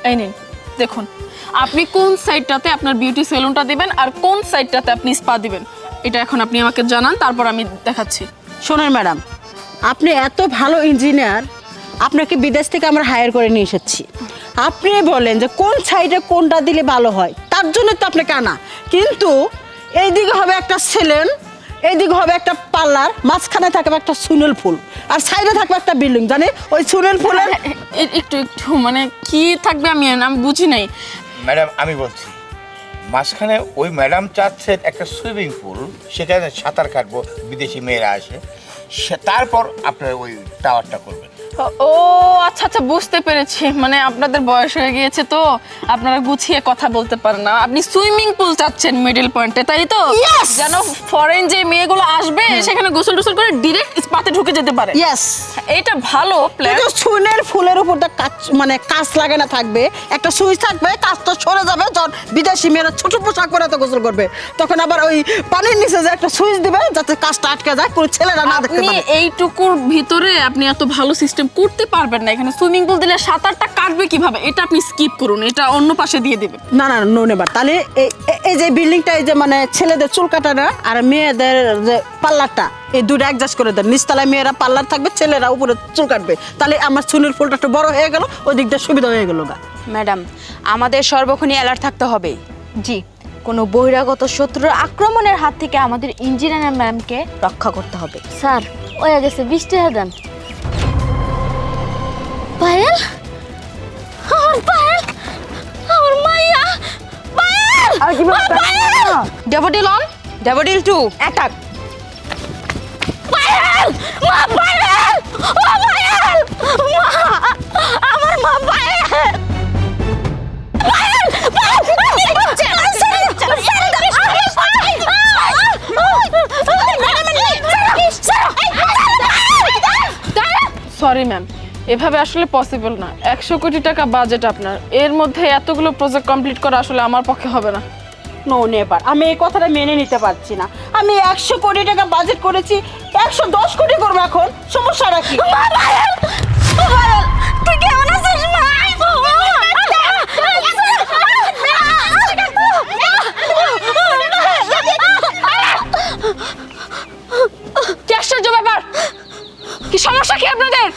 এই নিন দেখুন, আপনি কোন সাইডটাতে আপনার বিউটি সেলুনটা দিবেন আর কোন সাইডটাতে আপনি স্পা দিবেন, এটা এখন আপনি আমাকে জানান, তারপর আমি দেখাচ্ছি। শোনেন ম্যাডাম, আপনি এত ভালো ইঞ্জিনিয়ার, আপনাকে বিদেশ থেকে আমরা হায়ার করে নিয়ে এসেছি। আপনি বলেন যে কোন সাইডে কোনটা দিলে ভালো হয়, তার জন্য তো আপনাকে আনা। কিন্তু এইদিকে হবে একটা সেলুন, এইদিকে হবে একটা পার্লার, মাঝখানে থাকবে একটা সুইমিং পুল, আর সাইডে থাকবে একটা বিল্ডিং। জানে ওই সুইমিং পুলের একটু একটু মানে কি থাকবে আমি বুঝি নাই। ম্যাডাম আমি বলছি, মাঝখানে ওই ম্যাডাম চাচ্ছে একটা সুইমিং পুল, সেখানে সাঁতার কাটবো, বিদেশি মেয়েরা আসে, তারপর আপনার ওই টাওয়ারটা করবেন। ও আচ্ছা আচ্ছা, বুঝতে পেরেছি। মানে আপনাদের বয়স হয়ে গিয়েছে তো আপনারা গুছিয়ে কথা বলতে পারেন না। আপনি সুইমিং পুল চাচ্ছেন মিডল পয়েন্টে, তাই তো? যেন ফরেন যে মেয়েগুলো আসবে সেখানে গোসল টোসল করে ডিরেক্ট স্পাতে ঢুকে যেতে পারে। ইয়েস, এটা ভালো প্ল্যান। সুইমিং পুলের উপর কাজ মানে কাজ লাগানো থাকবে, একটা সুইচ থাকবে, কাজটা সরে যাবে। যখন বিদেশি মেয়েরা ছোট পোশাক পরে তো গোসল করবে, তখন আবার ওই পানির নিচে যে একটা সুইচ দিবে যাতে কাজটা আটকে যায়, কোনো ছেলেরা না দেখতে পারে। এইটুকুর ভিতরে আপনি এত ভালো সিস্টেম করতে পারবেন না। এখানে সুইমিং পুল দিলে সাঁতারটা কাটবে কিভাবে, এটা আপনি স্কিপ করুন, এটা অন্য পাশে দিয়ে দেবেন। না না, নো নেবার। তাহলে এই যে বিল্ডিংটা, এই যে মানে ছেলেদের চুল কাটানো আর মেয়েদের যে পার্লারটা, এই দুটো অ্যাডজাস্ট করে দেন। নিচতলায় মেয়েরা পার্লার থাকবে, ছেলেরা উপরে চুল কাটবে। তাহলে আমার সুইমিং পুলটা একটু বড় হয়ে গেল, ওই দিকটা সুবিধা হয়ে গেল। ম্যাডাম, আমাদের সর্বক্ষণই অ্যালার্ট থাকতে হবে। জি, কোনো বহিরাগত শত্রুর আক্রমণের হাত থেকে আমাদের ইঞ্জিনিয়ার ম্যামকে রক্ষা করতে হবে। স্যার, ওয়া গেছে 20 টাকা দেন। পায়েল, আমার পায়েল, আমার মাইয়া, পায়েল, আর কি পায়েল, ডেভোডিল অন, ডেভোডিল 2 অ্যাটাক। পায়েল, মা পায়েল, ও পায়েল, মা, আমার মা পায়েল, পায়েল, সরি ম্যাম, এভাবে আসলে পসিবল না। 100 কোটি টাকা বাজেট আপনার, এর মধ্যে এতগুলো প্রজেক্ট কমপ্লিট করা আসলে আমার পক্ষে হবে না। নো নেবার, আমি এই কথাটা মেনে নিতে পারছি না। আমি 100 কোটি টাকা বাজেট করেছি, 110 কোটি করবো এখন, সমস্যাটা কি? তুই কেমন আছিস মা? কি আশ্চর্য ব্যাপার, কি সমস্যা কি আপনাদের?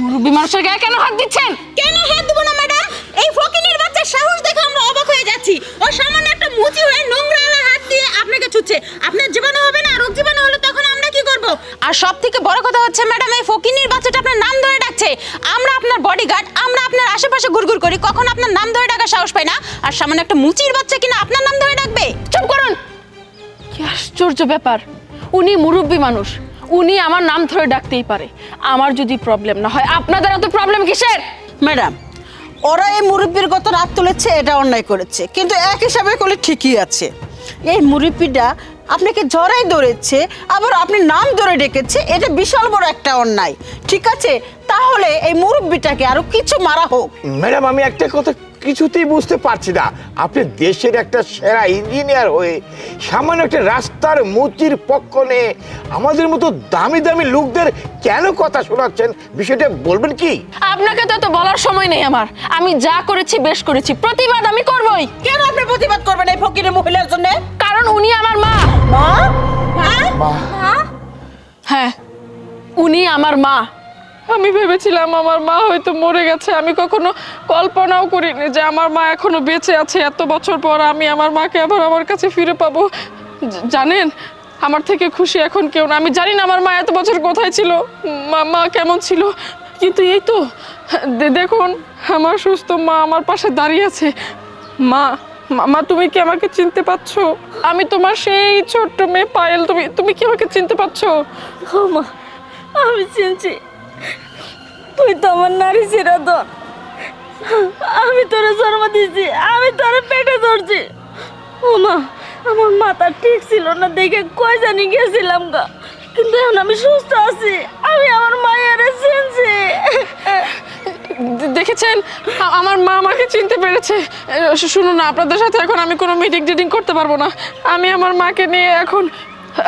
মুরব্বি মানুষের গায়ে কেন হাত দিচ্ছেন? কেন হাত দেব না ম্যাডাম? এই ফকিনের বাচ্চার সাহস দেখে আমরা অবাক হয়ে যাচ্ছি। ও সামান্য একটা মুচি হয়ে নোংরা হাত দিয়ে আপনাকে ছুঁচ্ছে। আপনার জীবাণু হবে না, রোগ জীবাণু হলে তখন আমরা কি করব? আর সব থেকে বড় কথা হচ্ছে ম্যাডাম, এই ফকিনের বাচ্চাটা আপনার নাম ধরে ডাকছে। আমরা আপনার বডিগার্ড, আমরা আপনার আশেপাশে ঘুরঘুর করি, কখন আপনার নাম ধরে ডাকার সাহস পাই না। আর সামান্য একটা মুচির বাচ্চা কিনা আপনার নাম ধরে ডাকবে? চুপ করুন। কি আশ্চর্য ব্যাপার, উনি মুরব্বি মানুষ, উনি আমার নাম ধরে ডাকতেই পারে। আমার যদি প্রবলেম না হয়, আপনাদের এত প্রবলেম কিসের? ম্যাডাম, ওরা এই মুরব্বির কত রাত তুলেছে, এটা অন্যায় করেছে, কিন্তু এক হিসাবে করলে ঠিকই আছে। এই মুরব্বিটা আপনাকে জড়াই ধরেছে, আবার আপনি নাম ধরে ডেকেছে, এটা বিশাল বড় একটা অন্যায়। ঠিক আছে, তাহলে এই মুরব্বিটাকে আরো কিছু মারা হোক। ম্যাডাম আমি একটা কথা কিছুতেই বুঝতে পারছি না, আপনি দেশের একটা সেরা ইঞ্জিনিয়ার হয়ে সামান্য একটা রাস্তার মুচির পক্ষ নিয়ে আমাদের মতো দামি দামি লোকদের কেন কথা শোনাচ্ছেন, বিষয়টা বলবেন কি? আপনাকে তো এত বলার সময় নেই আমার। আমি যা করেছি বেশ করেছি, প্রতিবাদ আমি করবই। কেন আপনি প্রতিবাদ করবেন এই ফকিরের মহিলার জন্য? কারণ উনি আমার মা। মা? হ্যাঁ, উনি আমার মা। আমি ভেবেছিলাম আমার মা হয়তো মরে গেছে, আমি কখনো কল্পনাও করিনি যে আমার মা এখনো বেঁচে আছে। এত বছর পর আমি আমার মাকে আবার আমার কাছে ফিরে পাবো। জানেন, আমার থেকে খুশি এখন কেউ না। আমি জানি না আমার মা এত বছর কোথায় ছিল, মা কেমন ছিল, কিন্তু এই তো দেখুন আমার সুস্থ মা আমার পাশে দাঁড়িয়ে আছে। মা, মা তুমি কি আমাকে চিনতে পারছো? আমি তোমার সেই ছোট্ট মেয়ে পায়েল। তুমি কি আমাকে চিনতে পারছো? ও মা, আমি চিনছি, তুই তো আমার নারী চিরন্তন। আমি তোরে জন্ম দিয়েছি, আমি তোরে পেটে ধরছি। ও মা, আমার মাথা ঠিক ছিল না দেখে কই জানি গেছিলাম গা, কিন্তু এখন আমি সুস্থ আছি, আমি আমার মায়ের চিনছি। দেখেছেন, আমার মা আমাকে চিনতে পেরেছে। শুনুন না, আপনাদের সাথে এখন আমি কোনো মিটিং করতে পারবো না। আমি আমার মাকে নিয়ে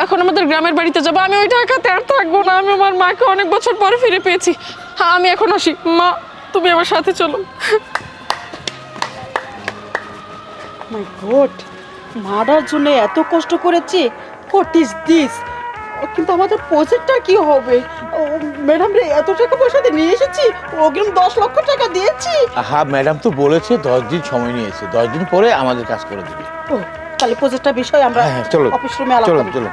এখন আমাদের গ্রামের বাড়িতে যাবো। আমি ওই ঢাকাতে আর থাকবো না। আমি আমার মাকে অনেক বছর পরে ফিরে পেয়েছি। আমি এখন আসি। মা, তুমি আমার সাথে চলো। মাই গড, মার্ডার জন্য এত কষ্ট করেছি, হোয়াট ইজ দিস? কিন্তু আমাদের প্রজেক্টটা কি হবে? ম্যাডাম রে, এত টাকা পয়সা দিয়ে নিয়ে এসেছি, অগ্রিম 10 লক্ষ টাকা দিয়েছি। হ্যাঁ, ম্যাডাম তো বলেছে 10 দিন সময় নিয়েছে, 10 দিন পরে আমাদের কাজ করে দেবে। ও, তাহলে প্রজেক্টটা বিষয় আমরা চলো অফিস রুমে আলাপ চলো করি। চলো